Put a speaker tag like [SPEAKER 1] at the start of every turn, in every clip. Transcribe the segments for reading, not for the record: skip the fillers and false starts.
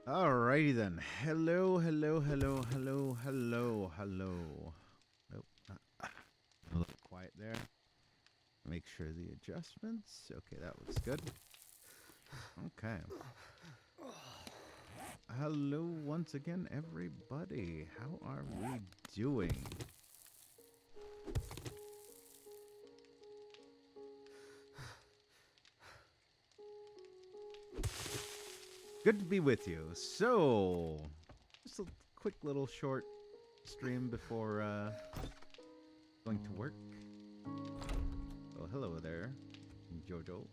[SPEAKER 1] Alrighty then. Hello, hello, hello, hello, hello, hello. Nope. A little quiet there. Make sure the adjustments. Okay, that looks good. Okay. Hello once again, everybody. How are we doing? Good to be with you. So, just a quick little short stream before going to work. Oh, hello there, Jojo.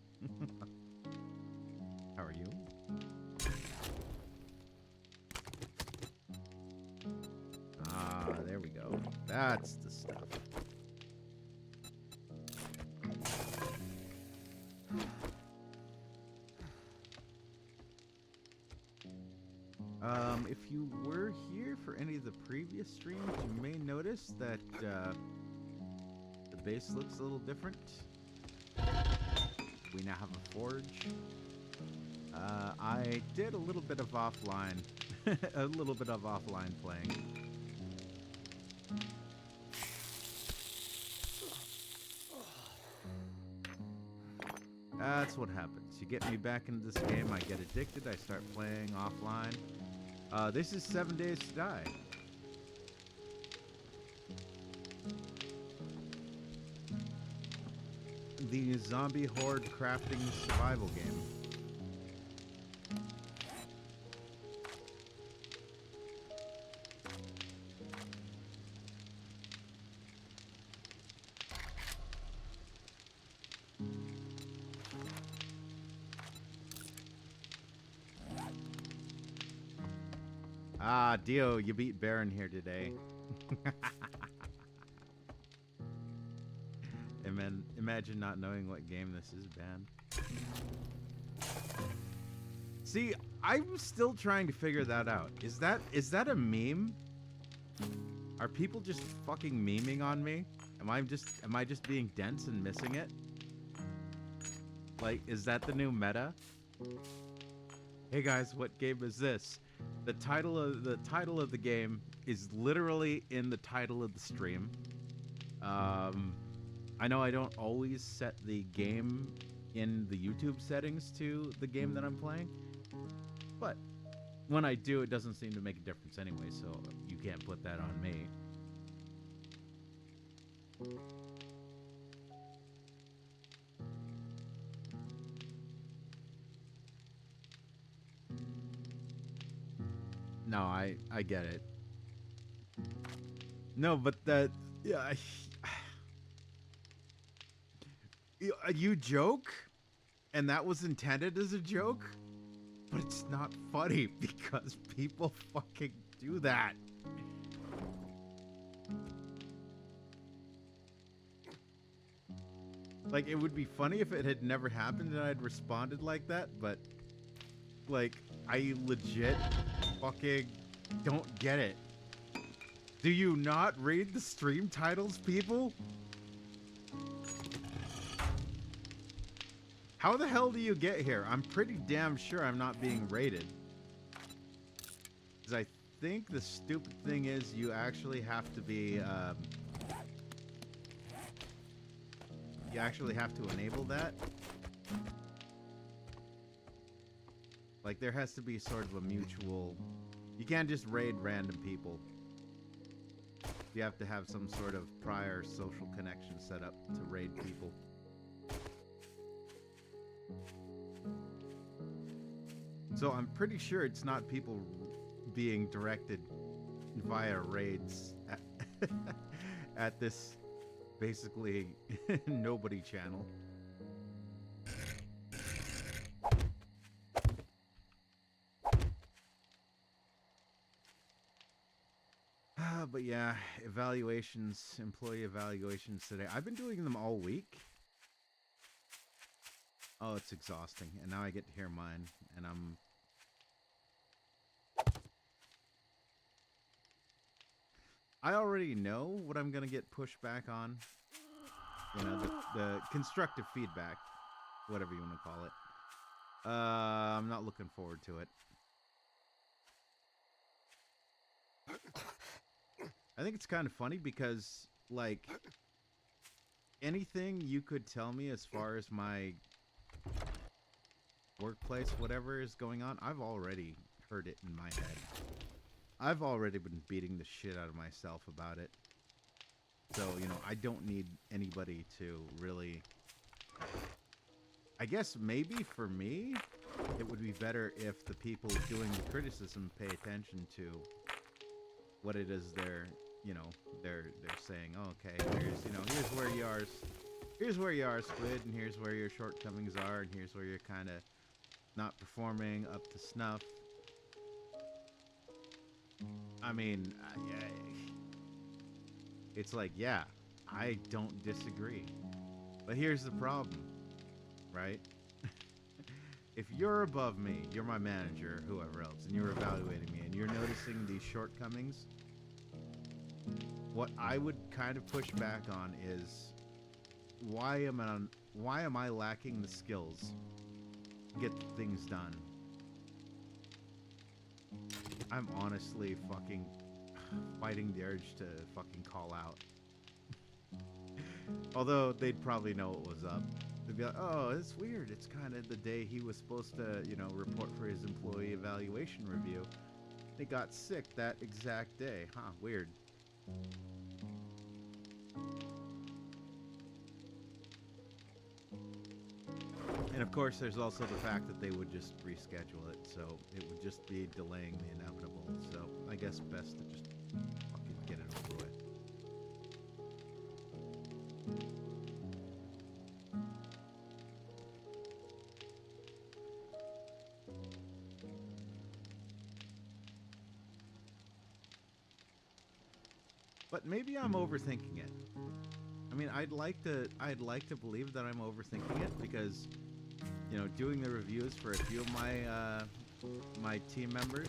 [SPEAKER 1] How are you? Ah, there we go. That's the stuff. If you were here for any of the previous streams, you may notice that the base looks a little different. We now have a forge. I did a little bit of offline, a little bit of offline playing. That's what happens. You get me back into this game, I get addicted, I start playing offline. This is 7 Days to Die. The zombie horde crafting survival game. Ah, Dio, you beat Baron here today. Imagine not knowing what game this is, man. See, I'm still trying to figure that out. Is that a meme? Are people just fucking memeing on me? Am I just being dense and missing it? Like, is that the new meta? Hey guys, what game is this? The title of the game is literally in the title of the stream. I know I don't always set the game in the YouTube settings to the game that I'm playing, but when I do, it doesn't seem to make a difference anyway, so you can't put that on me. No, I get it. No, but yeah, you joke, and that was intended as a joke, but it's not funny because people fucking do that. Like, it would be funny if it had never happened and I'd responded like that, but like, I legit fucking don't get it. Do you not read the stream titles, people? How the hell do you get here? I'm pretty damn sure I'm not being rated. Because I think the stupid thing is you actually have to be, you actually have to enable that. Like, there has to be sort of a mutual... You can't just raid random people. You have to have some sort of prior social connection set up to raid people. So I'm pretty sure it's not people being directed via raids at this basically nobody channel. But yeah, evaluations, employee evaluations today. I've been doing them all week. Oh, it's exhausting. And now I get to hear mine. And I already know what I'm going to get pushed back on. You know, the constructive feedback. Whatever you want to call it. I'm not looking forward to it. I think it's kind of funny because, like, anything you could tell me as far as my workplace, whatever is going on, I've already heard it in my head. I've already been beating the shit out of myself about it. So, you know, I don't need anybody to really... I guess maybe for me, it would be better if the people doing the criticism pay attention to what it is they're, you know, they're saying. Oh, okay, here's, you know, here's where you are, Squid, and here's where your shortcomings are, and here's where you're kind of not performing up to snuff. I mean, it's like, yeah, I don't disagree. But here's the problem, right? If you're above me, you're my manager, whoever else, and you're evaluating me, and you're noticing these shortcomings, what I would kind of push back on is, why am I lacking the skills to get things done? I'm honestly fucking fighting the urge to fucking call out. Although they'd probably know what was up. They'd be like, oh, it's weird. It's kind of the day he was supposed to, you know, report for his employee evaluation review. He got sick that exact day. Huh, weird. And of course, there's also the fact that they would just reschedule it, so it would just be delaying the inevitable. So I guess best to just fucking get it over with. But maybe I'm overthinking it. I mean, I'd like to believe that I'm overthinking it because, you know, doing the reviews for a few of my team members,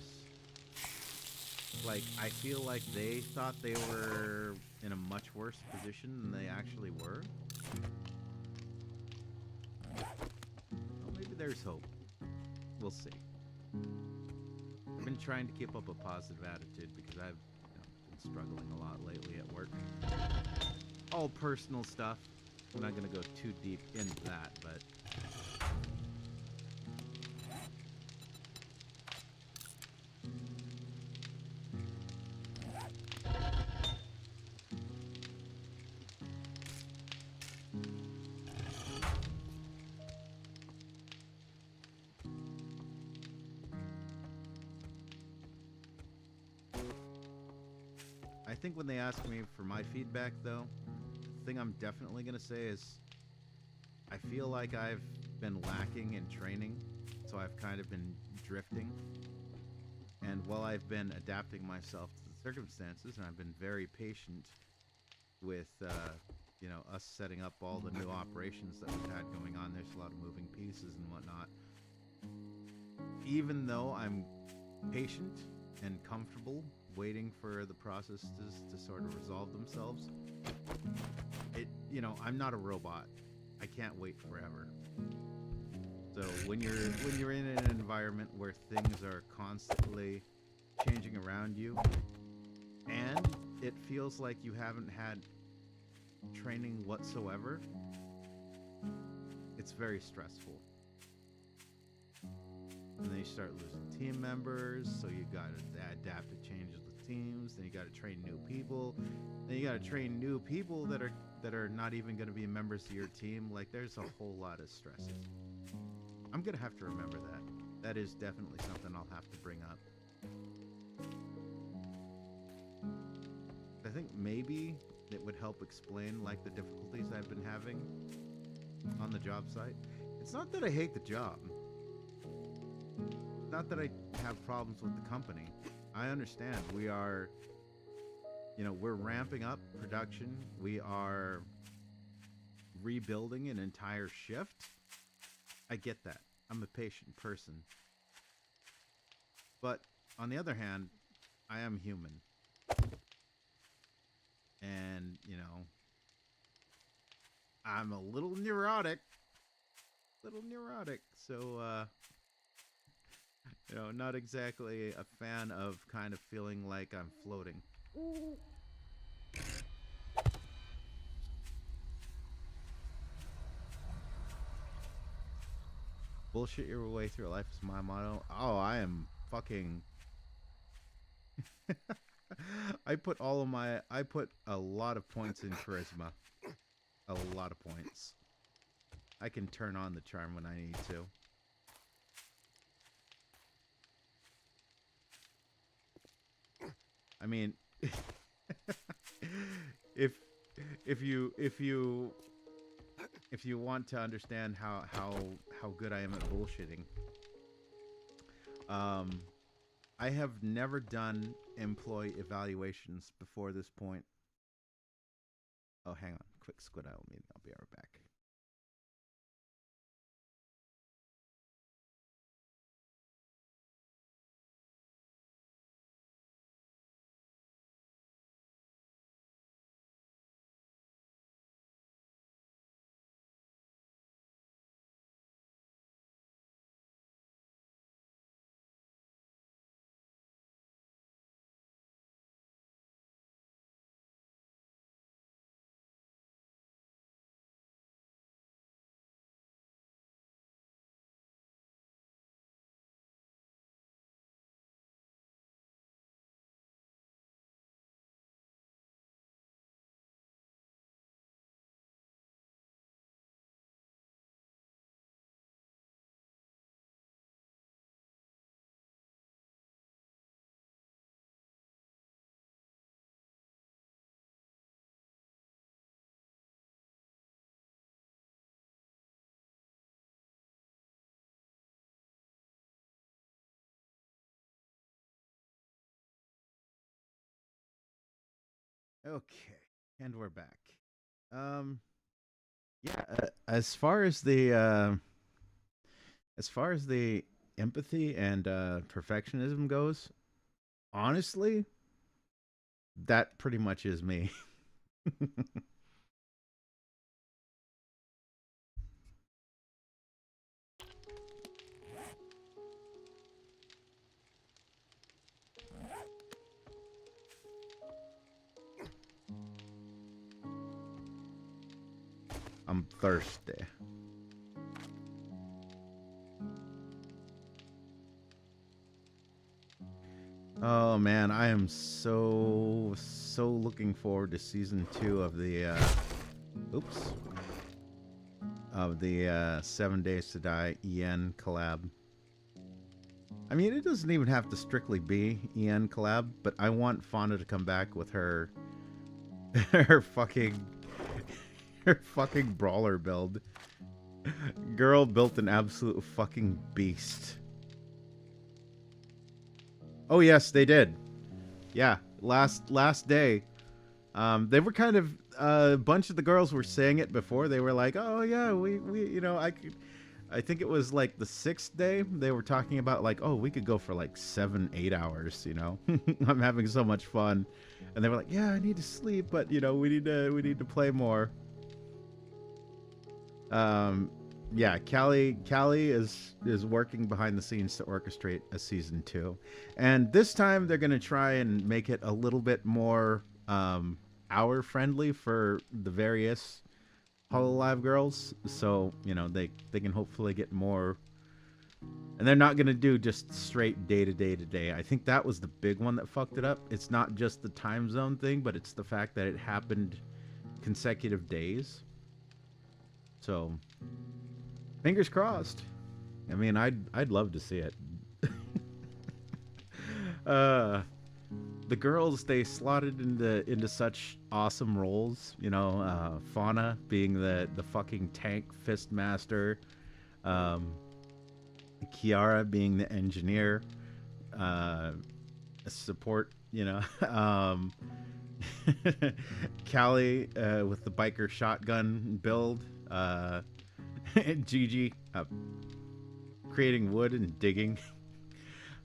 [SPEAKER 1] like, I feel like they thought they were in a much worse position than they actually were. Well, maybe there's hope. We'll see. I've been trying to keep up a positive attitude because I've, you know, been struggling a lot lately at work. All personal stuff. I'm not gonna go too deep into that, but I think when they ask me for my feedback, though, the thing I'm definitely gonna say is I feel like I've been lacking in training, so I've kind of been drifting. And while I've been adapting myself to the circumstances, and I've been very patient with, you know, us setting up all the new operations that we've had going on, there's a lot of moving pieces and whatnot. Even though I'm patient and comfortable waiting for the processes to sort of resolve themselves, you know, I'm not a robot. I can't wait forever. So when you're in an environment where things are constantly changing around you, and it feels like you haven't had training whatsoever, it's very stressful. And then you start losing team members, so you gotta adapt to changes with teams, then you gotta train new people, then you gotta train new people that are not even gonna be members of your team. Like, there's a whole lot of stresses. I'm gonna have to remember that. That is definitely something I'll have to bring up. I think maybe it would help explain, like, the difficulties I've been having on the job site. It's not that I hate the job. Not that I have problems with the company. I understand we are, you know, we're ramping up production. We are rebuilding an entire shift. I get that. I'm a patient person. But on the other hand, I am human. And, you know, I'm a little neurotic. So, You know, not exactly a fan of kind of feeling like I'm floating. Bullshit your way through life is my motto. Oh, I am fucking. I put a lot of points in charisma. A lot of points. I can turn on the charm when I need to. I mean, if if you if you if you want to understand how good I am at bullshitting, I have never done employee evaluations before this point. Oh, hang on, quick Squid Isle meeting. I'll be right back. Okay, and we're back. Um, yeah. As far as the empathy and perfectionism goes, honestly, that pretty much is me. I'm thirsty. Oh man, I am so looking forward to season 2 of the oops of the 7 Days to Die EN collab. I mean, it doesn't even have to strictly be EN collab, but I want Fauna to come back with her her fucking her fucking brawler build. Girl built an absolute fucking beast. Oh yes, they did. Yeah, last day. They were kind of a bunch of the girls were saying it before. They were like, "Oh yeah, we you know, I think it was like the 6th day. They were talking about like, oh, we could go for like 7-8 hours. You know, I'm having so much fun." And they were like, "Yeah, I need to sleep, but you know, we need to play more." Um, yeah, Callie is working behind the scenes to orchestrate a season 2, and this time they're gonna try and make it a little bit more hour friendly for the various Hololive girls, so you know they can hopefully get more. And they're not gonna do just straight day to day to day. I think that was the big one that fucked it up. It's not just the time zone thing, but it's the fact that it happened consecutive days. So fingers crossed. I mean, I'd love to see it. uh, the girls, they slotted into such awesome roles. You know, Fauna being the fucking tank fist master, um, Kiara being the engineer, support. You know, Callie with the biker shotgun build. Gigi creating wood and digging.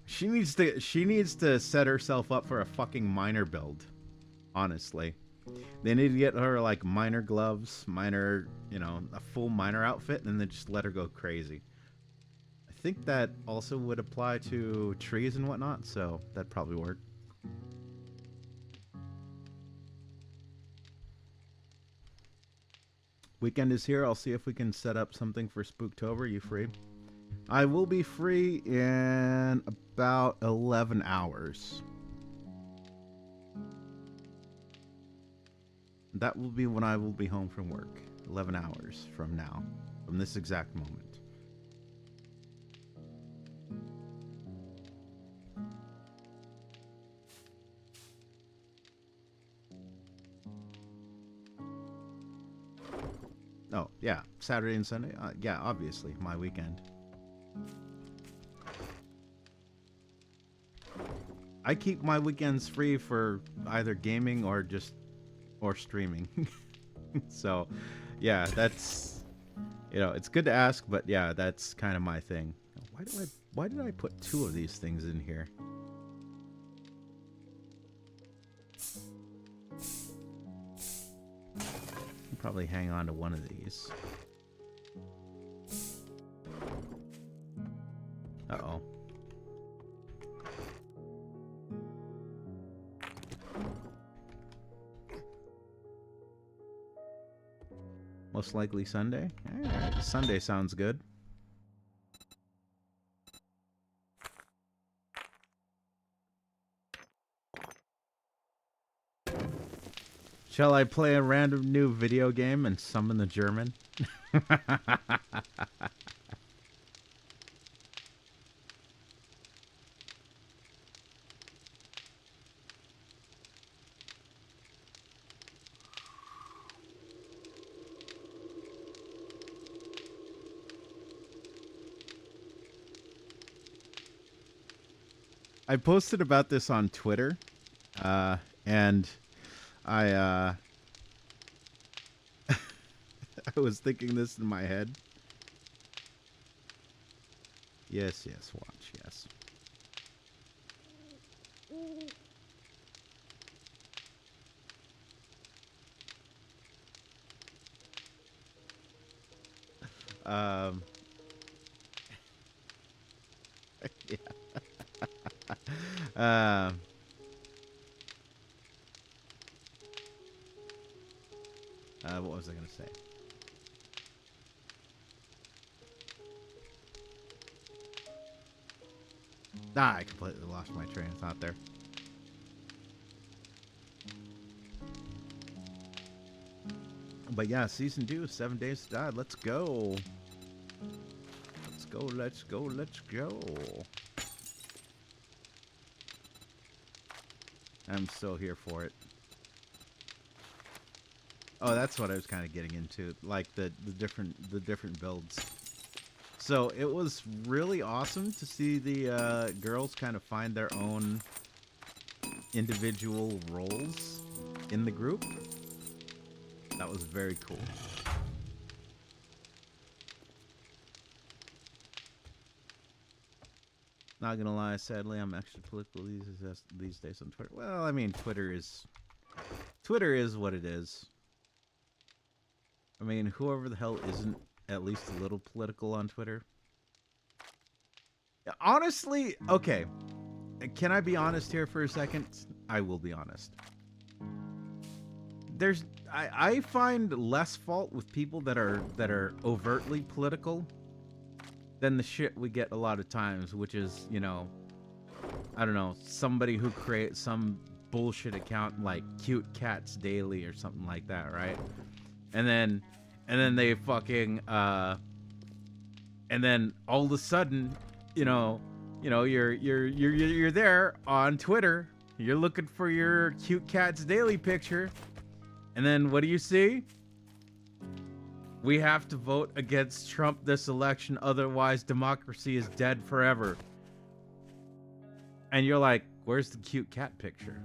[SPEAKER 1] She needs to set herself up for a fucking miner build. Honestly, they need to get her like miner gloves, miner, you know, a full miner outfit, and then just let her go crazy. I think that also would apply to trees and whatnot, so that'd probably work. Weekend is here. I'll see if we can set up something for Spooktober. You free? I will be free in about 11 hours. That will be when I will be home from work. 11 hours from now. From this exact moment. Oh, yeah. Saturday and Sunday? Yeah, obviously. My weekend. I keep my weekends free for either gaming or streaming. So, yeah, that's, you know, it's good to ask, but yeah, that's kind of my thing. Why did I put 2 of these things in here? I'll probably hang on to one of these. Uh-oh. Most likely Sunday? Alright, Sunday sounds good. Shall I play a random new video game and summon the German? I posted about this on Twitter, and I I was thinking this in my head. Yes, watch, yes. Yeah. What was I going to say? I completely lost my train of thought there. But yeah, season 2, 7 Days to Die. Let's go. Let's go. I'm so here for it. Oh, that's what I was kind of getting into, like the different builds. So it was really awesome to see the girls kind of find their own individual roles in the group. That was very cool. Not gonna lie, sadly, I'm extra political these days on Twitter. Well, I mean, Twitter is what it is. I mean, whoever the hell isn't at least a little political on Twitter? Honestly, okay. Can I be honest here for a second? I will be honest. I find less fault with people that are overtly political than the shit we get a lot of times, which is, you know, I don't know, somebody who creates some bullshit account like Cute Cats Daily or something like that, right? And then they fucking and then all of a sudden, you know, you're there on Twitter, you're looking for your Cute Cats Daily picture, and then what do you see? We have to vote against Trump this election, otherwise democracy is dead forever. And you're like, where's the cute cat picture?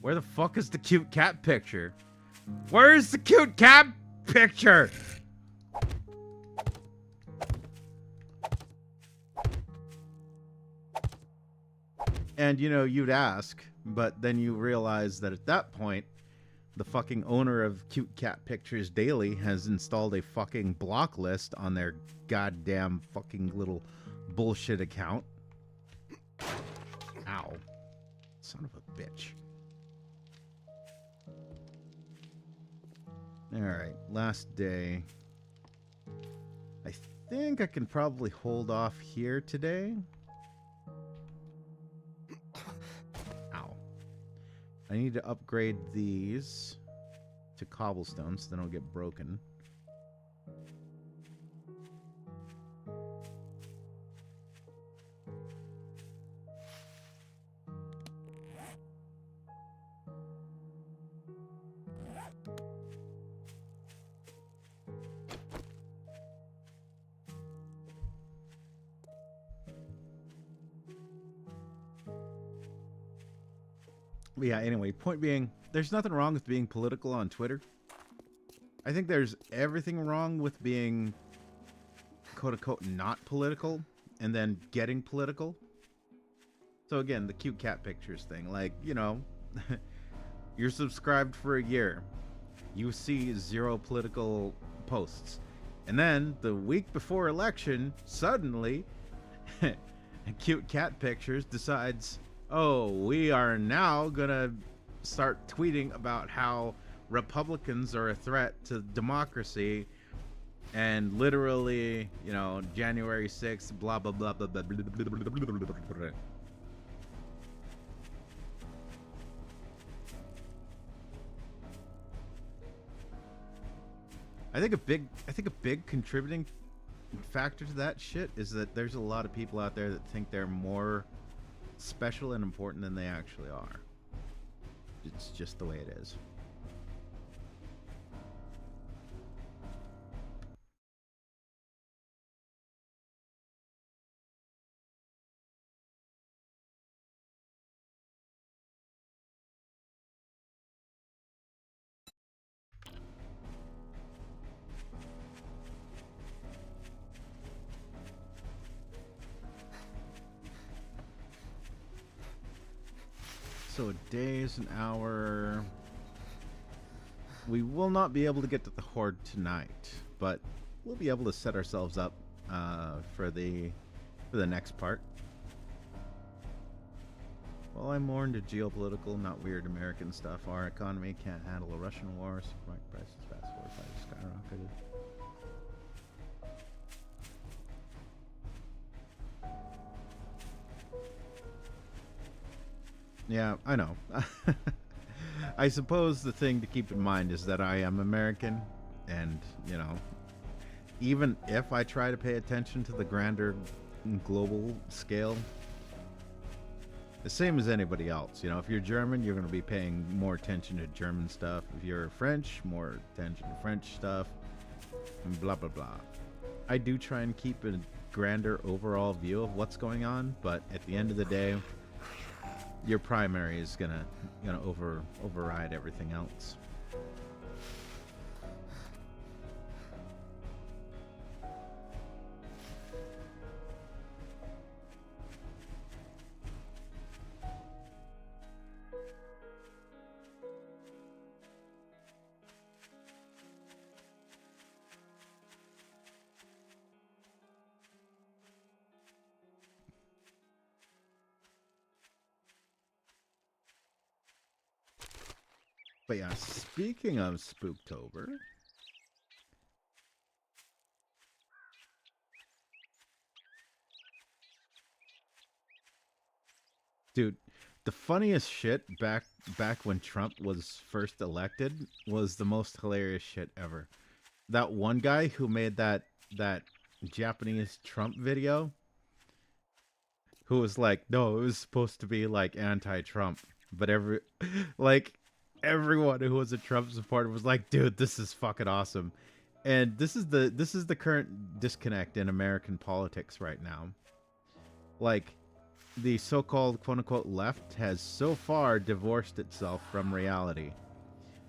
[SPEAKER 1] Where the fuck is the cute cat picture? Where's the cute cat picture? And, you know, you'd ask, but then you realize that at that point, the fucking owner of Cute Cat Pictures Daily has installed a fucking block list on their goddamn fucking little bullshit account. Ow. Son of a bitch. Alright, last day. I think I can probably hold off here today. Ow. I need to upgrade these to cobblestone so they don't get broken. But yeah, anyway, point being, there's nothing wrong with being political on Twitter. I think there's everything wrong with being quote-unquote not political and then getting political. So again, the cute cat pictures thing, like, you know, you're subscribed for a year. You see 0 political posts. And then the week before election, suddenly, Cute Cat Pictures decides, oh, we are now gonna start tweeting about how Republicans are a threat to democracy, and literally, you know, January 6th, blah blah blah blah blah blah blah blah blah blah. I think a big contributing factor to that shit is that there's a lot of people out there that think they're more special and important than they actually are. It's just the way it is. So a day is an hour. We will not be able to get to the Horde tonight, but we'll be able to set ourselves up for the next part. While I'm more into geopolitical, not weird American stuff, our economy can't handle a Russian war. Supermarket prices fast forward skyrocketed. Yeah, I know. I suppose the thing to keep in mind is that I am American, and, you know, even if I try to pay attention to the grander global scale, the same as anybody else. You know, if you're German, you're going to be paying more attention to German stuff. If you're French, more attention to French stuff, and blah, blah, blah. I do try and keep a grander overall view of what's going on, but at the end of the day, your primary is gonna override everything else. But yeah, speaking of Spooktober, dude, the funniest shit back when Trump was first elected was the most hilarious shit ever. That one guy who made that Japanese Trump video, who was like, no, it was supposed to be like anti-Trump, but everyone who was a Trump supporter was like, dude, this is fucking awesome. And this is the current disconnect in American politics right now. Like, the so-called quote-unquote left has so far divorced itself from reality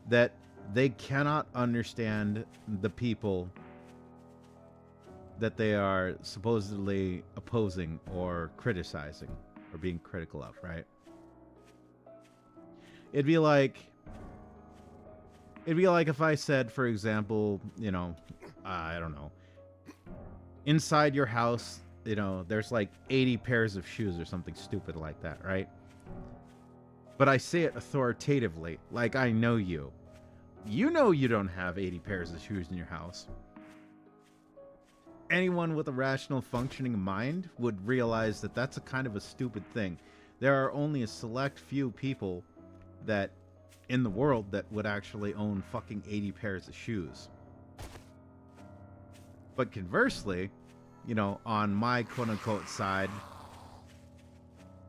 [SPEAKER 1] that they cannot understand the people that they are supposedly opposing or criticizing or being critical of, right? It'd be like, It'd be like if I said, for example, I don't know, inside your house, there's like 80 pairs of shoes or something stupid like that, right? But I say it authoritatively, like I know you. You know you don't have 80 pairs of shoes in your house. Anyone with a rational functioning mind would realize that that's a kind of a stupid thing. There are only a select few people that in the world that would actually own fucking 80 pairs of shoes. But conversely, on my quote-unquote side,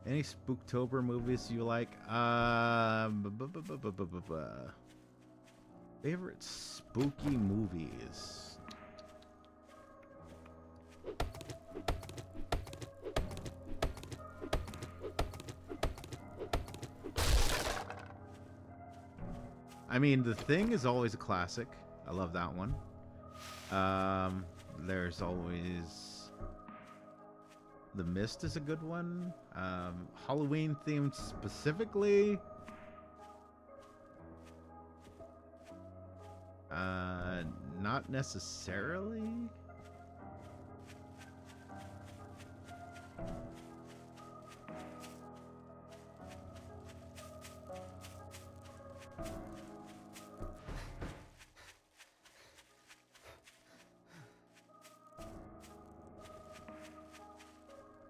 [SPEAKER 1] any Spooktober movies you like? Favorite spooky movies? I mean, The Thing is always a classic. I love that one. There's always... The Mist is a good one. Halloween themed specifically. Not necessarily.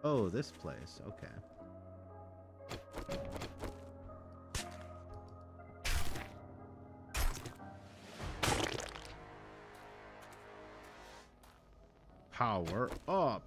[SPEAKER 1] Oh, this place. Okay. Power up.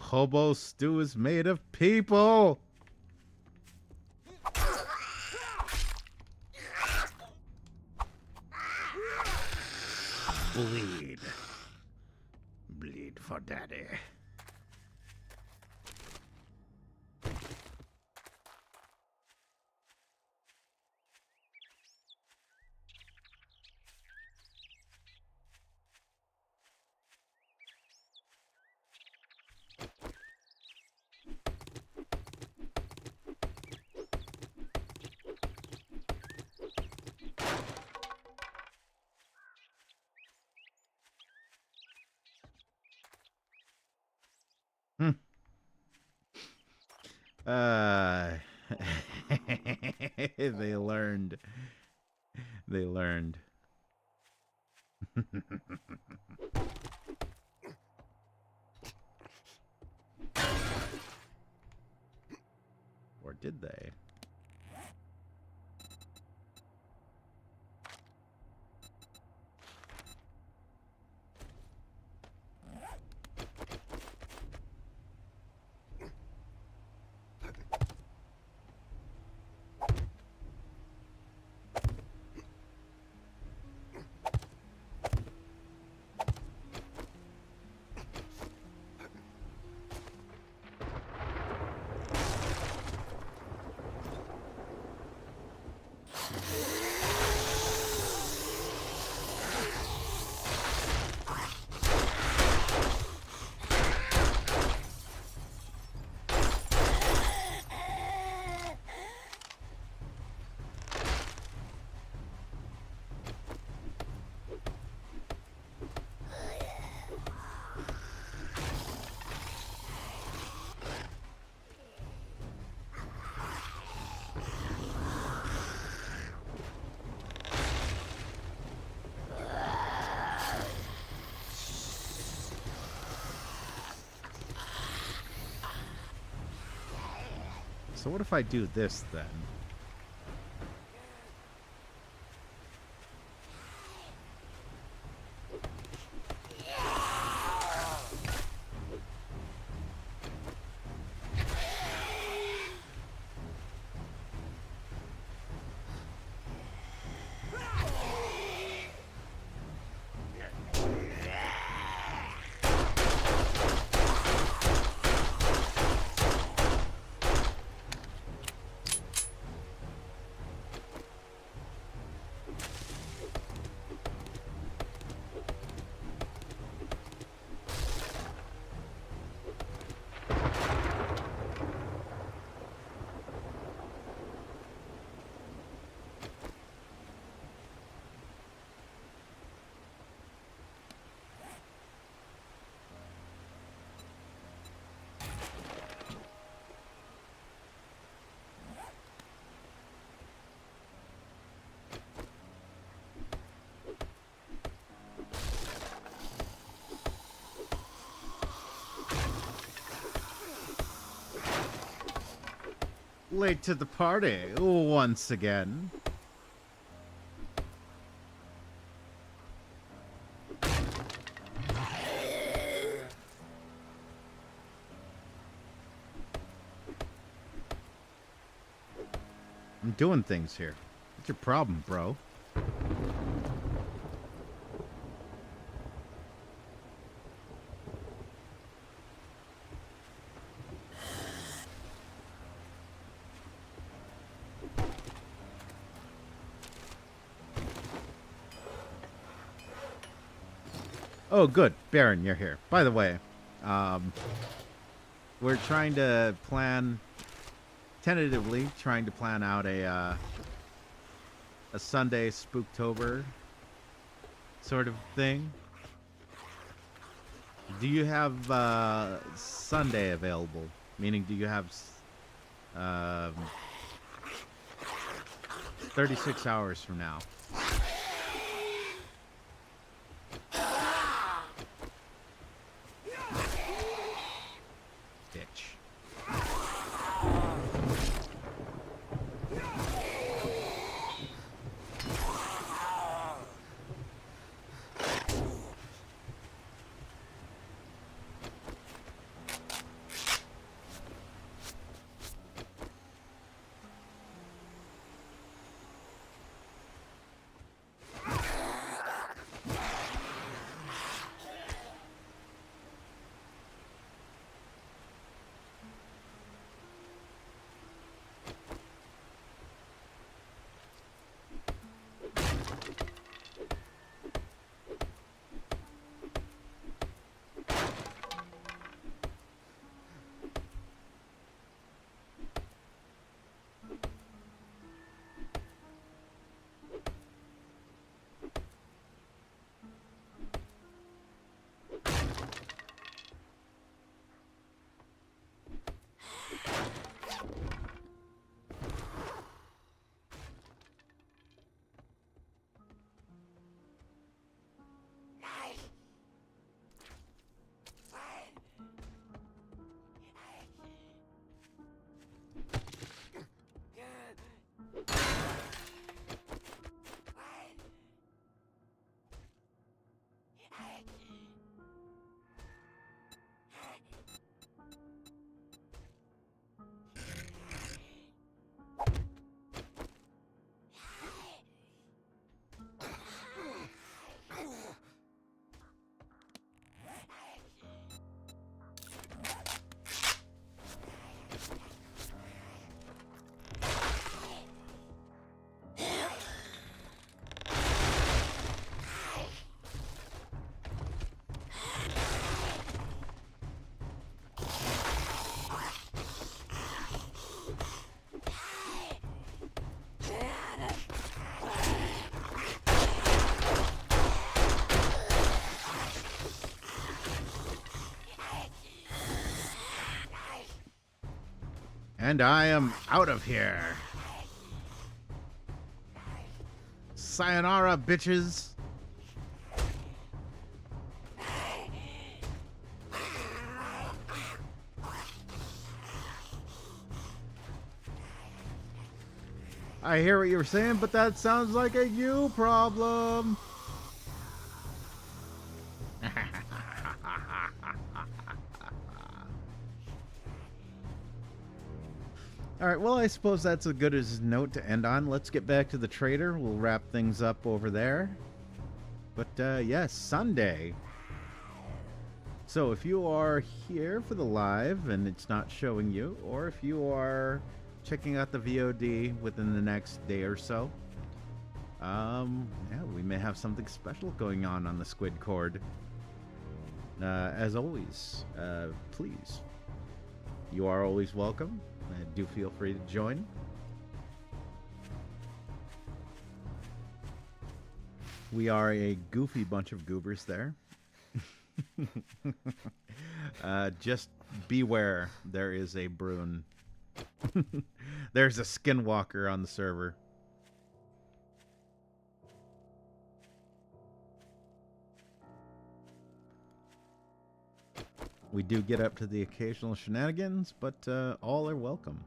[SPEAKER 1] Hobo stew is made of people. Bleed. Bleed for daddy. They learned. They learned. Or did they? So what if I do this then? Late to the party once again. I'm doing things here. What's your problem, bro? Oh, good. Baron, you're here. By the way, we're trying to plan, tentatively trying to plan out a Sunday Spooktober sort of thing. Do you have Sunday available? Meaning, do you have 36 hours from now? Bitch. And I am out of here. Sayonara, bitches. I hear what you were saying, but that sounds like a you problem. Alright, well, I suppose that's as good as a note to end on. Let's get back to the trader. We'll wrap things up over there. But, yes, Sunday. So, if you are here for the live and it's not showing you, or if you are checking out the VOD within the next day or so, yeah, we may have something special going on the Squid Cord. As always, please, you are always welcome. Do feel free to join. We are a goofy bunch of goobers there. Just beware, there is a Brune. There's a skinwalker on the server. We do get up to the occasional shenanigans, but all are welcome.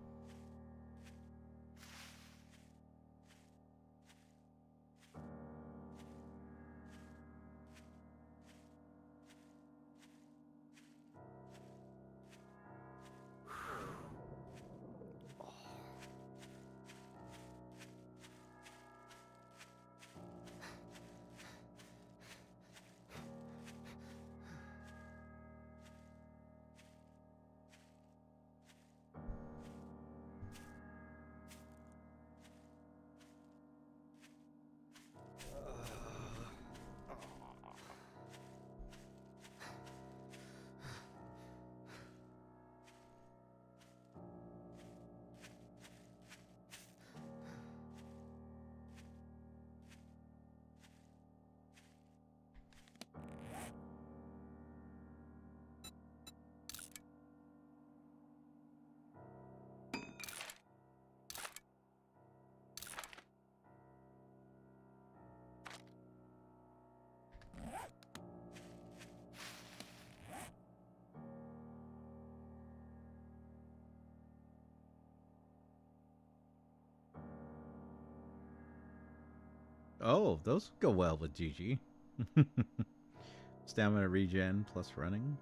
[SPEAKER 1] Oh, those go well with GG. Stamina regen plus running.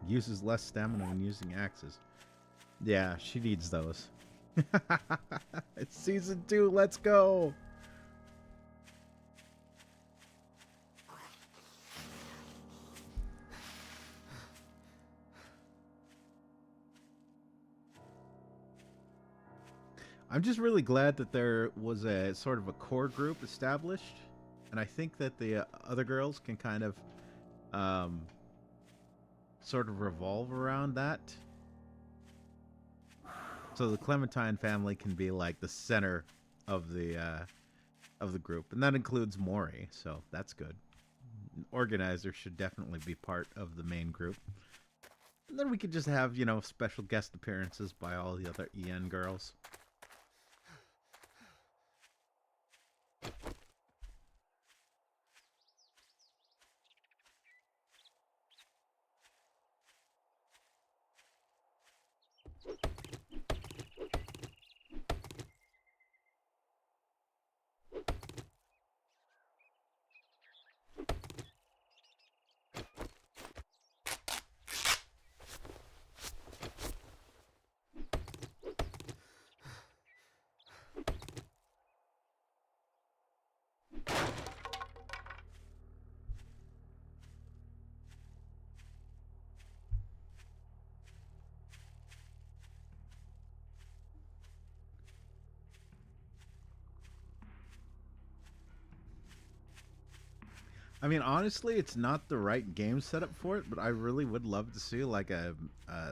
[SPEAKER 1] Uses less stamina when using axes. Yeah, she needs those. It's season 2, let's go! I'm just really glad that there was a sort of a core group established, and I think that the other girls can kind of sort of revolve around that. So the Clementine family can be like the center of the group, and that includes Mori, so that's good. Organizer should definitely be part of the main group. And then we could just have, you know, special guest appearances by all the other EN girls. I mean, honestly, it's not the right game setup for it, but I really would love to see like a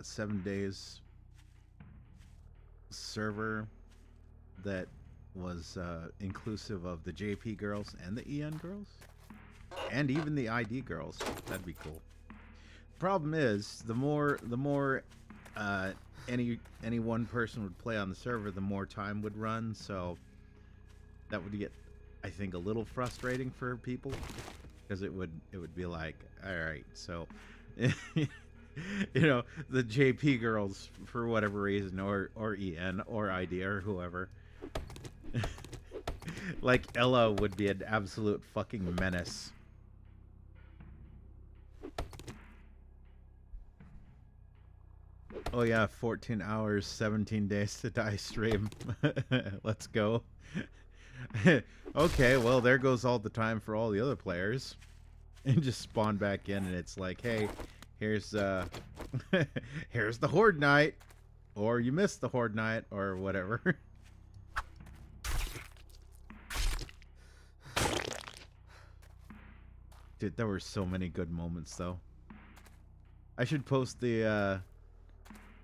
[SPEAKER 1] 7 days server that was inclusive of the JP girls and the EN girls, and even the ID girls. That'd be cool. Problem is, the more any one person would play on the server, the more time would run. So that would get, I think, a little frustrating for people. Because it would be like, all right, so you know, the JP girls for whatever reason, or EN or ID or whoever, like Ella would be an absolute fucking menace. Oh yeah, 14 hours, 17 days to die stream. Let's go. Okay, well, there goes all the time for all the other players. And just spawn back in, and it's like, hey, here's here's the Horde Night, or you missed the Horde Night, or whatever. Dude, there were so many good moments, though. I should post the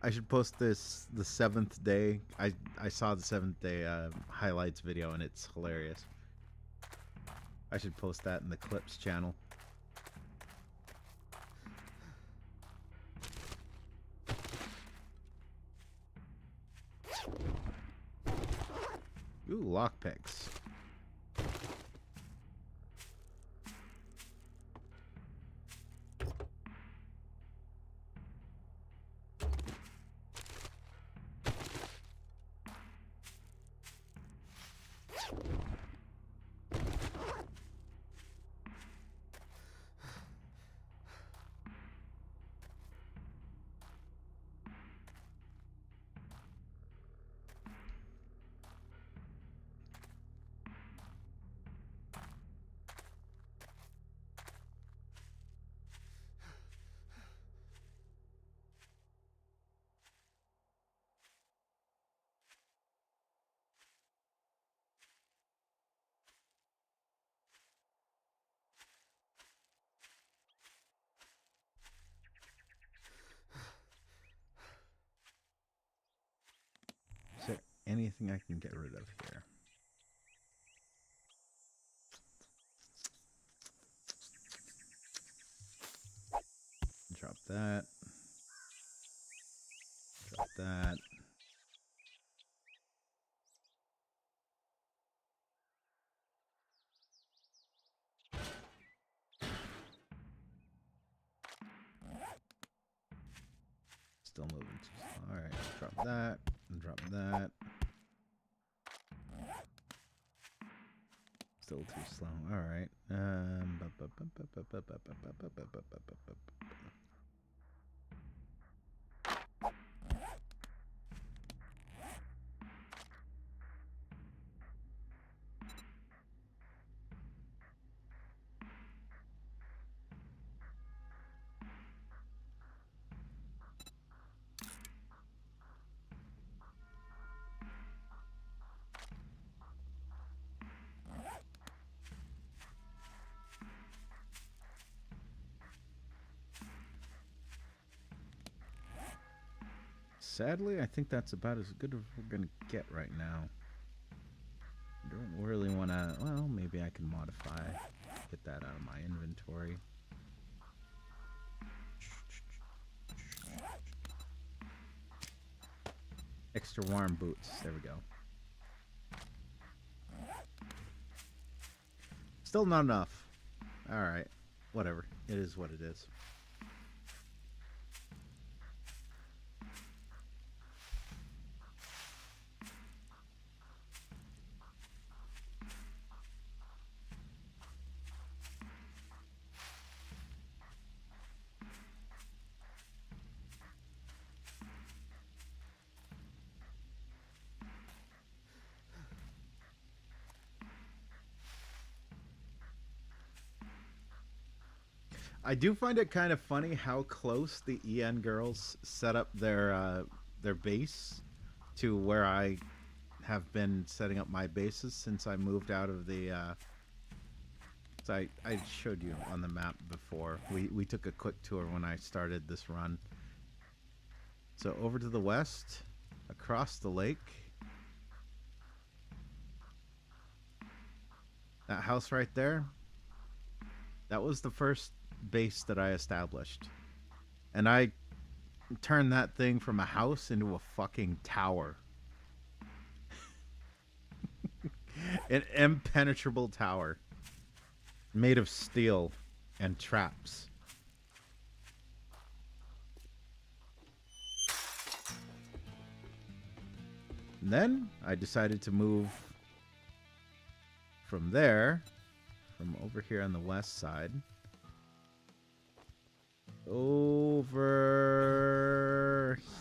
[SPEAKER 1] the 7th day. I saw the 7th day highlights video, and it's hilarious. I should post that in the clips channel. Ooh, lockpicks. Is there anything I can get rid of here? Drop that. Drop that. Still moving. Alright, drop that. And drop that. Still too slow. All right. Sadly, I think that's about as good as we're gonna get right now. Don't really want to. Well, maybe I can modify. Get that out of my inventory. Extra warm boots. There we go. Still not enough. All right. Whatever. It is what it is. I do find it kind of funny how close the EN girls set up their base to where I have been setting up my bases since I moved out of the. So I showed you on the map before. We took a quick tour when I started this run. So over to the west, across the lake. That house right there. That was the first base that I established. And I turned that thing from a house into a fucking tower. An impenetrable tower. Made of steel and traps. And then I decided to move from there, from over here on the west side, over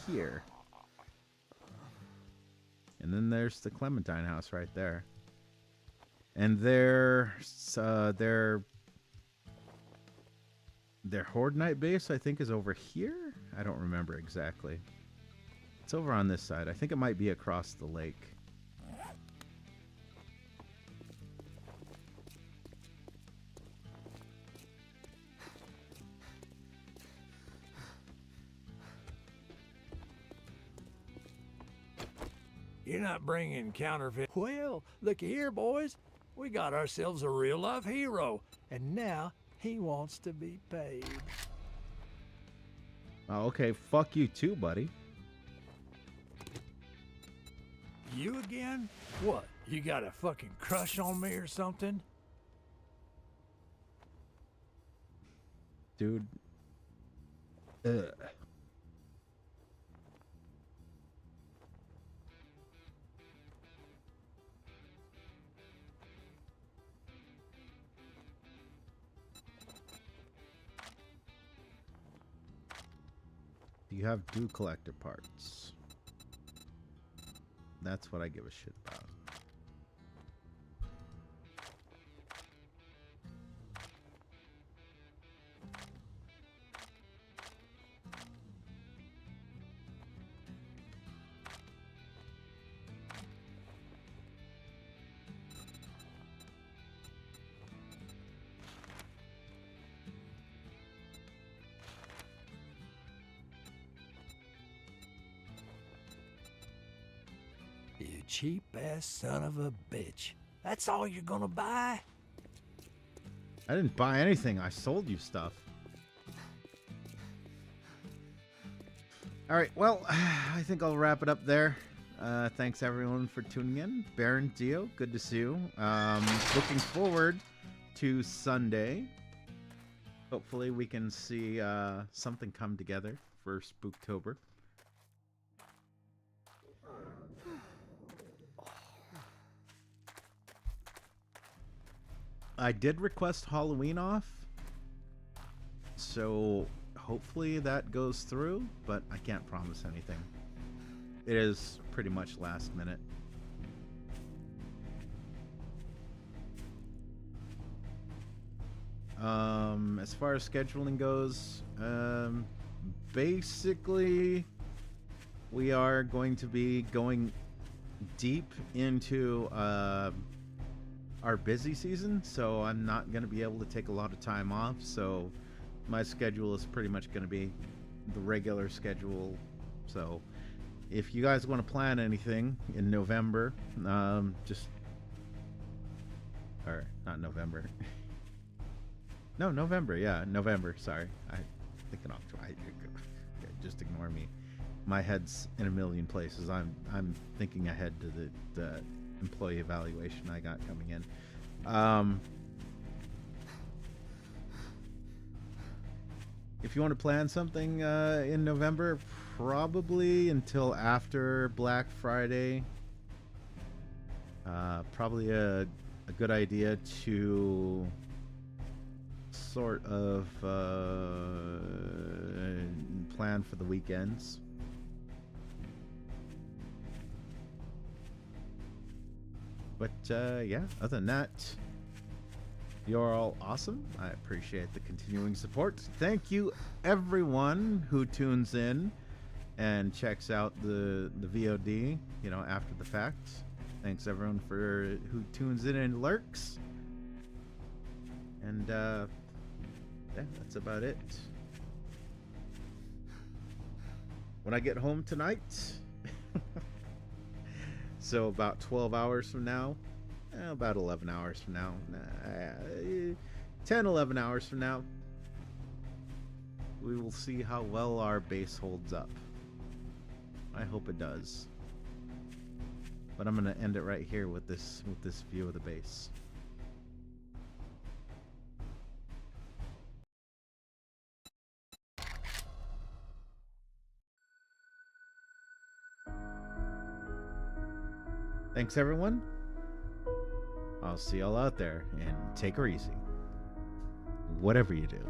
[SPEAKER 1] here. And then there's the Clementine house right there. And their Horde Night base, I think, is over here? I don't remember exactly. It's over on this side. I think it might be across the lake.
[SPEAKER 2] You're not bringing counterfeit. Well, looky here, boys. We got ourselves a real-life hero, and now he wants to be paid.
[SPEAKER 1] Oh, okay. Fuck you too, buddy.
[SPEAKER 2] You again? What, you got a fucking crush on me or something?
[SPEAKER 1] Dude. Ugh. Do you have dew collector parts? That's what I give a shit about.
[SPEAKER 2] You cheap-ass son of a bitch. That's all you're gonna buy?
[SPEAKER 1] I didn't buy anything. I sold you stuff. All right. Well, I think I'll wrap it up there. Thanks everyone for tuning in. Baron, Dio, good to see you. Looking forward to Sunday. Hopefully we can see something come together for Spooktober. I did request Halloween off, so hopefully that goes through, but I can't promise anything. It is pretty much last minute. As far as scheduling goes, basically we are going to be going deep into our busy season, so I'm not going to be able to take a lot of time off, so my schedule is pretty much going to be the regular schedule. So if you guys want to plan anything in November, or not November. No, November. Yeah, November. Sorry, I thinking October. Just ignore me. My head's in a million places. I'm thinking ahead to the employee evaluation I got coming in. If you want to plan something in November, probably until after Black Friday. Probably a good idea to sort of plan for the weekends. But yeah, other than that, you're all awesome. I appreciate the continuing support. Thank you everyone who tunes in and checks out the VOD, you know, after the fact. Thanks everyone for who tunes in and lurks. And yeah, that's about it. When I get home tonight, so about 12 hours from now, about 11 hours from now, 10, 11 hours from now, we will see how well our base holds up. I hope it does. But I'm going to end it right here with this view of the base. Thanks, everyone. I'll see y'all out there, and take her easy. Whatever you do.